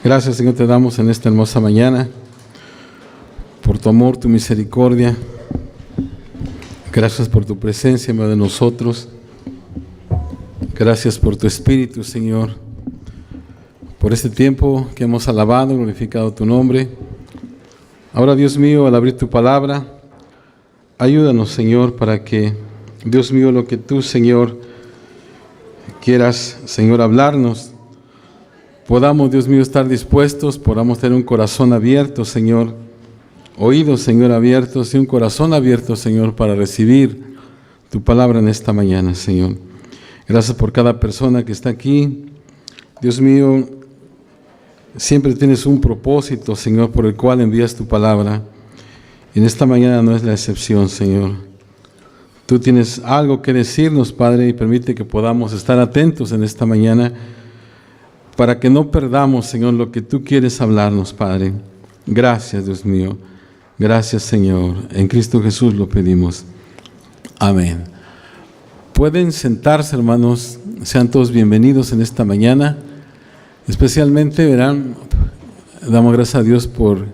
Gracias, Señor, te damos en esta hermosa mañana por tu amor, tu misericordia. Gracias por tu presencia en medio de nosotros. Gracias por tu Espíritu, Señor, por este tiempo que hemos alabado, glorificado tu nombre. Ahora, Dios mío, al abrir tu palabra, ayúdanos, Señor, para que, Dios mío, lo que tú, Señor, quieras, Señor, hablarnos, podamos, Dios mío, estar dispuestos, podamos tener un corazón abierto, Señor, oídos, Señor, abiertos y un corazón abierto, Señor, para recibir tu palabra en esta mañana, Señor. Gracias por cada persona que está aquí. Dios mío, siempre tienes un propósito, Señor, por el cual envías tu palabra. Y en esta mañana no es la excepción, Señor. Tú tienes algo que decirnos, Padre, y permite que podamos estar atentos en esta mañana para que no perdamos, Señor, lo que tú quieres hablarnos, Padre. Gracias, Dios mío. Gracias, Señor. En Cristo Jesús lo pedimos. Amén. Pueden sentarse, hermanos. Sean todos bienvenidos en esta mañana. Especialmente, verán, damos gracias a Dios por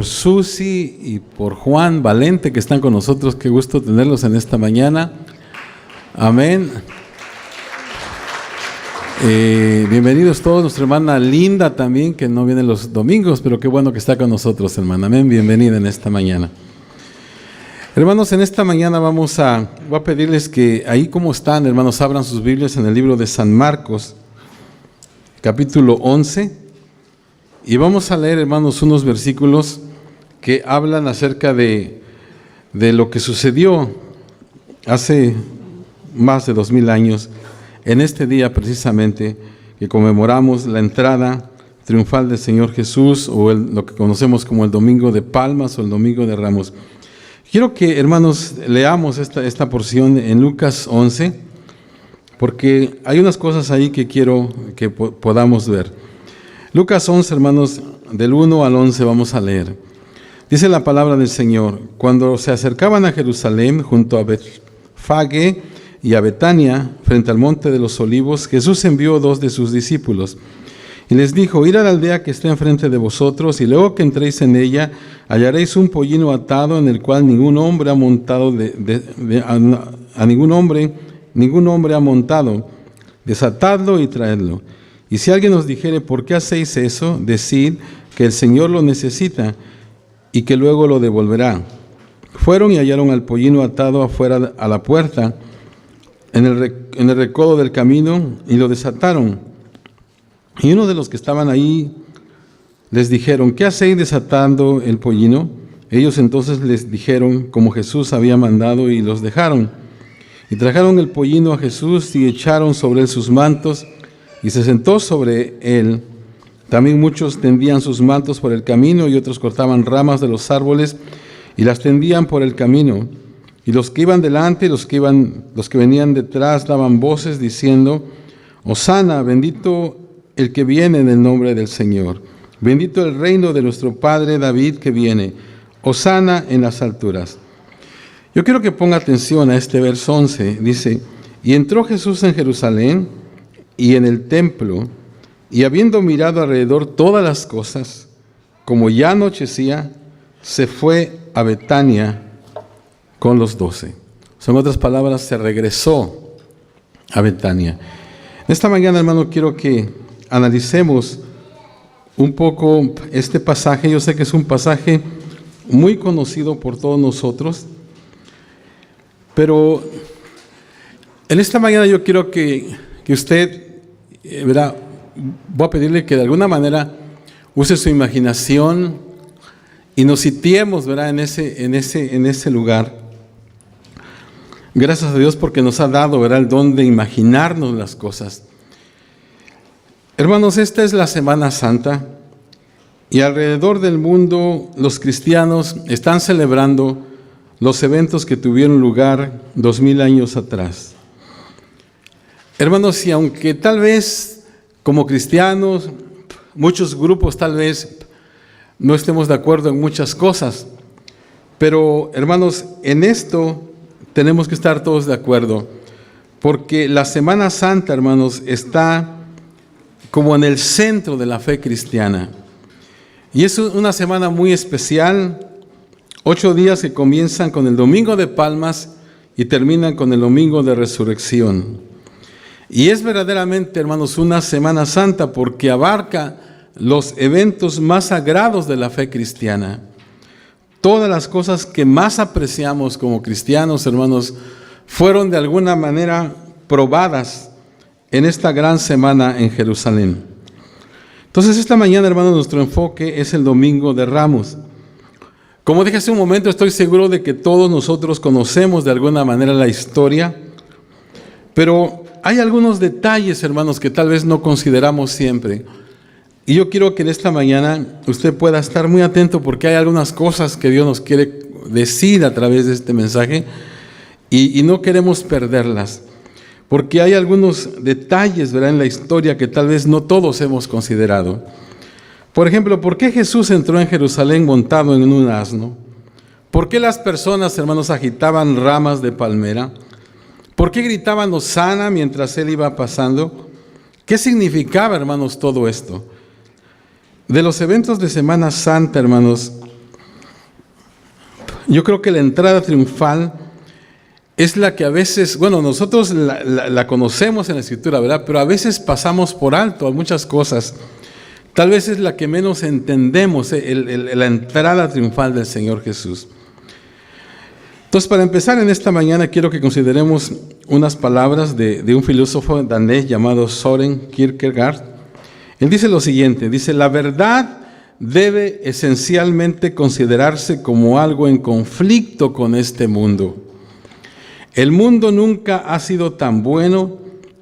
Susi y por Juan Valente que están con nosotros. Qué gusto tenerlos en esta mañana. Amén. Bienvenidos todos, nuestra hermana Linda también, que no viene los domingos, pero qué bueno que está con nosotros, hermana. Amén, bienvenida en esta mañana. Hermanos, en esta mañana voy a pedirles que ahí como están, hermanos, abran sus Biblias en el libro de San Marcos, capítulo 11, y vamos a leer, hermanos, unos versículos que hablan acerca de lo que sucedió hace más de 2000 años, en este día precisamente, que conmemoramos la entrada triunfal del Señor Jesús, o lo que conocemos como el Domingo de Palmas o el Domingo de Ramos. Quiero que, hermanos, leamos esta porción en Lucas 11, porque hay unas cosas ahí que quiero que podamos ver. Lucas 11, hermanos, del 1 al 11 vamos a leer. Dice la palabra del Señor: cuando se acercaban a Jerusalén, junto a Betfagé y a Betania, frente al monte de los olivos, Jesús envió 2 de sus discípulos y les dijo: id a la aldea que está enfrente de vosotros, y luego que entréis en ella, hallaréis un pollino atado en el cual ningún hombre ha montado, ningún hombre ha montado. Desatadlo y traedlo. Y si alguien os dijere: ¿por qué hacéis eso?, decid que el Señor lo necesita y que luego lo devolverá. Fueron y hallaron al pollino atado afuera a la puerta, en el recodo del camino, y lo desataron. Y uno de los que estaban ahí les dijeron: ¿qué hacéis desatando el pollino? Ellos entonces les dijeron como Jesús había mandado, y los dejaron. Y trajeron el pollino a Jesús y echaron sobre él sus mantos, y se sentó sobre él. También muchos tendían sus mantos por el camino, y otros cortaban ramas de los árboles y las tendían por el camino. Y los que iban delante y los que venían detrás daban voces diciendo: Hosana, bendito el que viene en el nombre del Señor. Bendito el reino de nuestro Padre David que viene. Hosana en las alturas. Yo quiero que ponga atención a este verso 11. Dice: y entró Jesús en Jerusalén y en el templo, y habiendo mirado alrededor todas las cosas, como ya anochecía, se fue a Betania con los 12. Son otras palabras, se regresó a Betania. Esta mañana, hermano, quiero que analicemos un poco este pasaje. Yo sé que es un pasaje muy conocido por todos nosotros, pero en esta mañana yo quiero que usted, ¿verdad? Voy a pedirle que de alguna manera use su imaginación y nos sitiemos, ¿verdad?, en ese lugar. Gracias a Dios porque nos ha dado, ¿verdad?, el don de imaginarnos las cosas. Hermanos, esta es la Semana Santa y alrededor del mundo los cristianos están celebrando los eventos que tuvieron lugar 2000 años atrás. Hermanos, y aunque tal vez como cristianos, muchos grupos tal vez no estemos de acuerdo en muchas cosas, pero hermanos, en esto tenemos que estar todos de acuerdo, porque la Semana Santa, hermanos, está como en el centro de la fe cristiana. Y es una semana muy especial, 8 días que comienzan con el Domingo de Palmas y terminan con el Domingo de Resurrección. Y es verdaderamente, hermanos, una Semana Santa porque abarca los eventos más sagrados de la fe cristiana. Todas las cosas que más apreciamos como cristianos, hermanos, fueron de alguna manera probadas en esta gran semana en Jerusalén. Entonces, esta mañana, hermanos, nuestro enfoque es el Domingo de Ramos. Como dije hace un momento, estoy seguro de que todos nosotros conocemos de alguna manera la historia, pero hay algunos detalles, hermanos, que tal vez no consideramos siempre. Y yo quiero que en esta mañana usted pueda estar muy atento porque hay algunas cosas que Dios nos quiere decir a través de este mensaje y no queremos perderlas. Porque hay algunos detalles, ¿verdad?, en la historia que tal vez no todos hemos considerado. Por ejemplo, ¿por qué Jesús entró en Jerusalén montado en un asno? ¿Por qué las personas, hermanos, agitaban ramas de palmera? ¿Por qué gritaban Hosana mientras Él iba pasando? ¿Qué significaba, hermanos, todo esto? De los eventos de Semana Santa, hermanos, yo creo que la entrada triunfal es la que a veces, bueno, nosotros la conocemos en la Escritura, ¿verdad? Pero a veces pasamos por alto muchas cosas. Tal vez es la que menos entendemos, la entrada triunfal del Señor Jesús. Entonces, para empezar en esta mañana, quiero que consideremos unas palabras de un filósofo danés llamado Søren Kierkegaard. Él dice lo siguiente, dice, la verdad debe esencialmente considerarse como algo en conflicto con este mundo. El mundo nunca ha sido tan bueno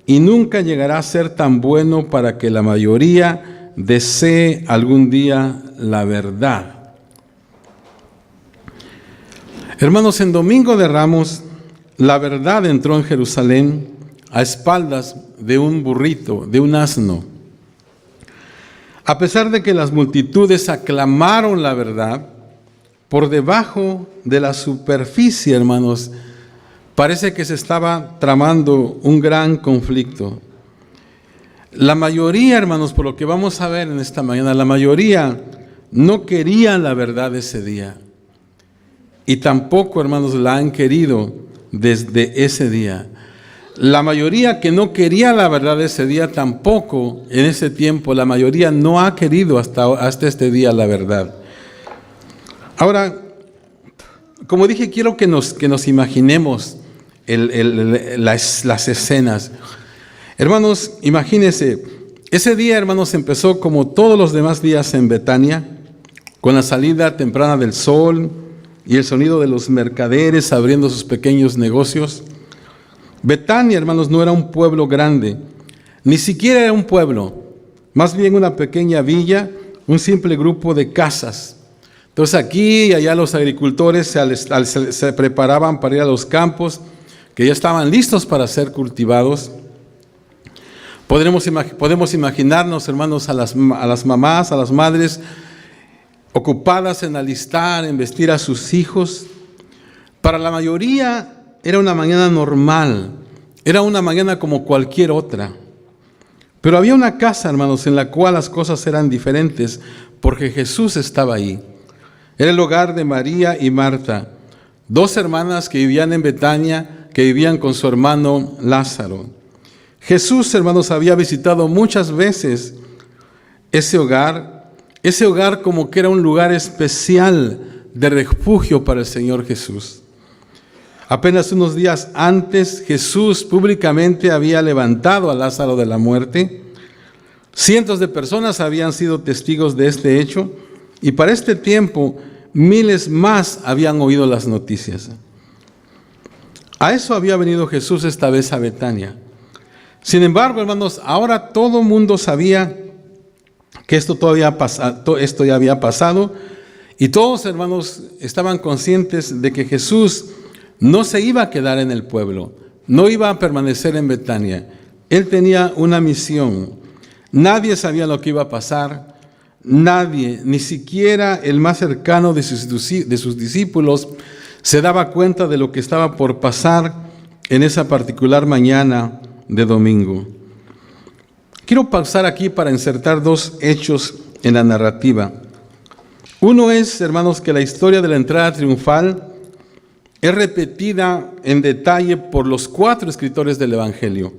y nunca llegará a ser tan bueno para que la mayoría desee algún día la verdad. Hermanos, en Domingo de Ramos, la verdad entró en Jerusalén a espaldas de un burrito, de un asno. A pesar de que las multitudes aclamaron la verdad, por debajo de la superficie, hermanos, parece que se estaba tramando un gran conflicto. La mayoría, hermanos, por lo que vamos a ver en esta mañana, la mayoría no quería la verdad ese día. Y tampoco, hermanos, la han querido desde ese día. La mayoría que no quería la verdad ese día, tampoco en ese tiempo, la mayoría no ha querido hasta este día la verdad. Ahora, como dije, quiero que nos imaginemos las escenas. Hermanos, imagínense, ese día, hermanos, empezó como todos los demás días en Betania, con la salida temprana del sol y el sonido de los mercaderes abriendo sus pequeños negocios. Betania, hermanos, no era un pueblo grande, ni siquiera era un pueblo, más bien una pequeña villa, un simple grupo de casas. Entonces aquí y allá los agricultores se preparaban para ir a los campos, que ya estaban listos para ser cultivados. Podemos imaginarnos, hermanos, a las mamás, a las madres, ocupadas en alistar, en vestir a sus hijos. Para la mayoría era una mañana normal, era una mañana como cualquier otra. Pero había una casa, hermanos, en la cual las cosas eran diferentes, porque Jesús estaba ahí. Era el hogar de María y Marta, 2 hermanas que vivían en Betania, que vivían con su hermano Lázaro. Jesús, hermanos, había visitado muchas veces ese hogar como que era un lugar especial de refugio para el Señor Jesús. Apenas unos días antes, Jesús públicamente había levantado a Lázaro de la muerte. Cientos de personas habían sido testigos de este hecho y para este tiempo miles más habían oído las noticias. A eso había venido Jesús esta vez a Betania. Sin embargo, hermanos, ahora todo el mundo sabía que esto ya había pasado y todos, hermanos, estaban conscientes de que Jesús no se iba a quedar en el pueblo, no iba a permanecer en Betania. Él tenía una misión. Nadie sabía lo que iba a pasar. Nadie, ni siquiera el más cercano de sus discípulos, se daba cuenta de lo que estaba por pasar en esa particular mañana de domingo. Quiero pausar aquí para insertar dos hechos en la narrativa. Uno es, hermanos, que la historia de la entrada triunfal es repetida en detalle por los 4 escritores del Evangelio.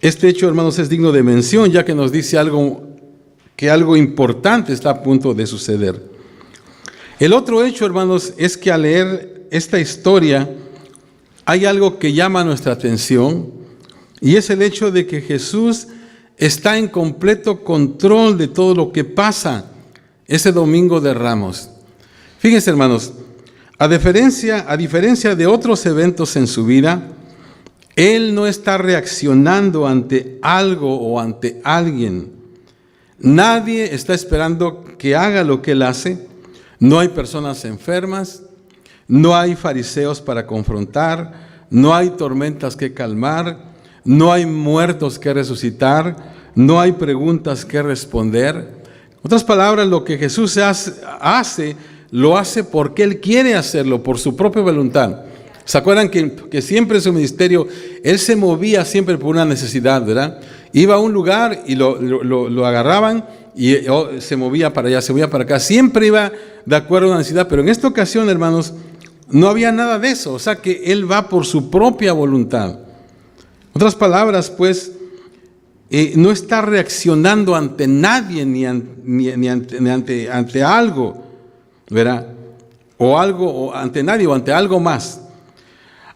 Este hecho, hermanos, es digno de mención, ya que nos dice que algo importante está a punto de suceder. El otro hecho, hermanos, es que al leer esta historia hay algo que llama nuestra atención, y es el hecho de que Jesús está en completo control de todo lo que pasa ese domingo de Ramos. Fíjense, hermanos, a diferencia de otros eventos en su vida, Él no está reaccionando ante algo o ante alguien. Nadie está esperando que haga lo que Él hace. No hay personas enfermas, no hay fariseos para confrontar, no hay tormentas que calmar, no hay muertos que resucitar, no hay preguntas que responder. En otras palabras, lo que Jesús hace, lo hace porque Él quiere hacerlo, por su propia voluntad. ¿Se acuerdan que siempre en su ministerio, Él se movía siempre por una necesidad, ¿verdad? Iba a un lugar y lo agarraban y se movía para allá, se movía para acá. Siempre iba de acuerdo a una necesidad, pero en esta ocasión, hermanos, no había nada de eso. O sea que Él va por su propia voluntad. En otras palabras, pues, no está reaccionando ante nadie ni ante algo, ¿verdad? O ante nadie o ante algo más.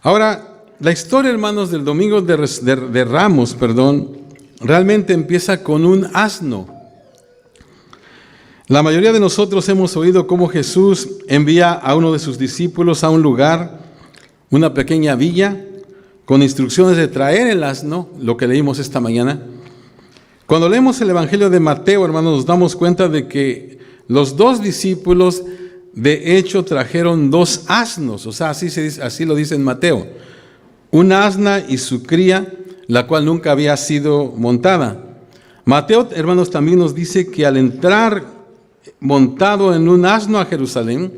Ahora, la historia, hermanos, del domingo de Ramos, realmente empieza con un asno. La mayoría de nosotros hemos oído cómo Jesús envía a uno de sus discípulos a un lugar, una pequeña villa, con instrucciones de traer el asno, lo que leímos esta mañana. Cuando leemos el Evangelio de Mateo, hermanos, nos damos cuenta de que los 2 discípulos, de hecho, trajeron 2 asnos, o sea, así lo dice en Mateo. Un asna y su cría, la cual nunca había sido montada. Mateo, hermanos, también nos dice que al entrar montado en un asno a Jerusalén,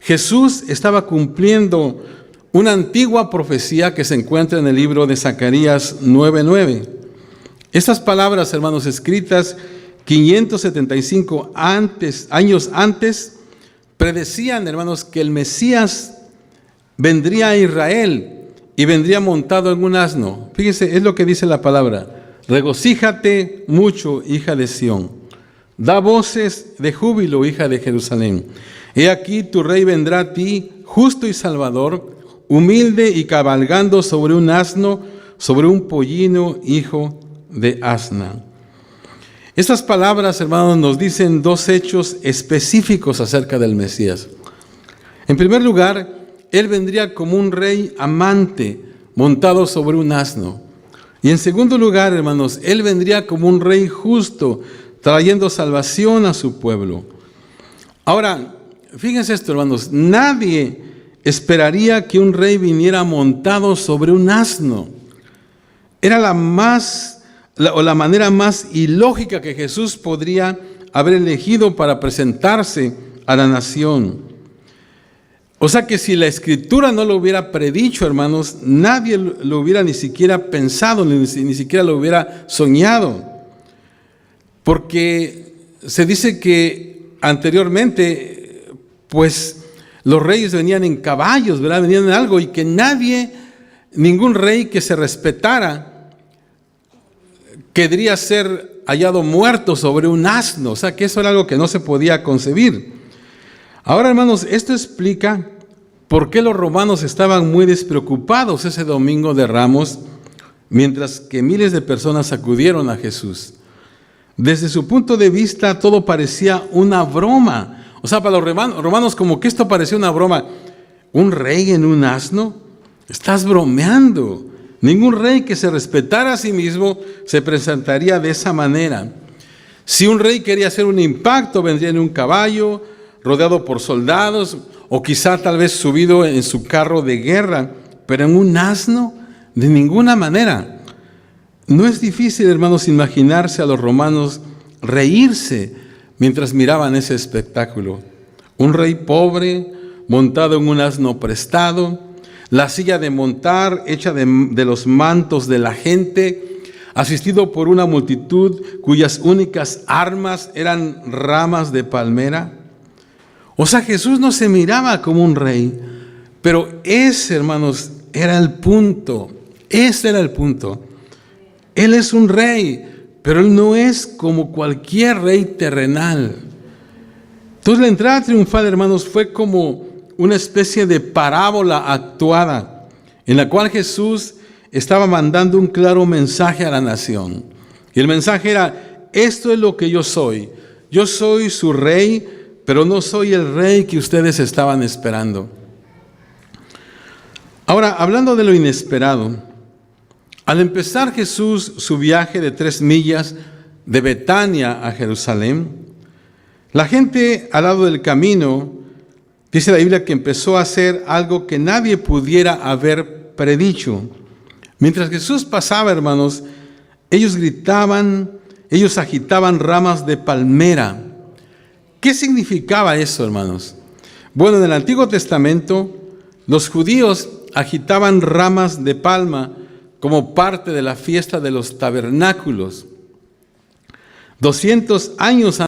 Jesús estaba cumpliendo una antigua profecía que se encuentra en el libro de Zacarías 9:9. Estas palabras, hermanos, escritas 575 años antes, predecían, hermanos, que el Mesías vendría a Israel y vendría montado en un asno. Fíjense, es lo que dice la palabra: regocíjate mucho, hija de Sión, da voces de júbilo, hija de Jerusalén. He aquí tu rey vendrá a ti, justo y salvador, humilde y cabalgando sobre un asno, sobre un pollino, hijo de asna. Estas palabras, hermanos, nos dicen 2 hechos específicos acerca del Mesías. En primer lugar, Él vendría como un rey amante, montado sobre un asno. Y en segundo lugar, hermanos, Él vendría como un rey justo, trayendo salvación a su pueblo. Ahora, fíjense esto, hermanos, nadie esperaría que un rey viniera montado sobre un asno. Era la manera más ilógica que Jesús podría haber elegido para presentarse a la nación. O sea que si la Escritura no lo hubiera predicho, hermanos, nadie lo hubiera ni siquiera pensado, ni siquiera lo hubiera soñado. Porque se dice que anteriormente, pues, los reyes venían en caballos, ¿verdad? Venían en algo, y que ningún rey que se respetara querría ser hallado muerto sobre un asno. O sea que eso era algo que no se podía concebir. Ahora, hermanos, esto explica por qué los romanos estaban muy despreocupados ese domingo de Ramos, mientras que miles de personas acudieron a Jesús. Desde su punto de vista, todo parecía una broma. O sea, para los romanos, como que esto parecía una broma. ¿Un rey en un asno? Estás bromeando. Ningún rey que se respetara a sí mismo se presentaría de esa manera. Si un rey quería hacer un impacto, vendría en un caballo, rodeado por soldados, o quizá tal vez subido en su carro de guerra, pero en un asno, de ninguna manera. No es difícil, hermanos, imaginarse a los romanos reírse mientras miraban ese espectáculo. Un rey pobre, montado en un asno prestado, la silla de montar hecha de los mantos de la gente, asistido por una multitud cuyas únicas armas eran ramas de palmera. O sea, Jesús no se miraba como un rey, pero ese, hermanos, era el punto. Ese era el punto. Él es un rey, pero Él no es como cualquier rey terrenal. Entonces la entrada triunfal, hermanos, fue como una especie de parábola actuada, en la cual Jesús estaba mandando un claro mensaje a la nación. Y el mensaje era: esto es lo que yo soy. Yo soy su rey, pero no soy el rey que ustedes estaban esperando. Ahora, hablando de lo inesperado, al empezar Jesús su viaje de 3 millas de Betania a Jerusalén, la gente al lado del camino, dice la Biblia, que empezó a hacer algo que nadie pudiera haber predicho. Mientras Jesús pasaba, hermanos, ellos gritaban, ellos agitaban ramas de palmera. ¿Qué significaba eso, hermanos? Bueno, en el Antiguo Testamento, los judíos agitaban ramas de palma como parte de la fiesta de los tabernáculos. 200 años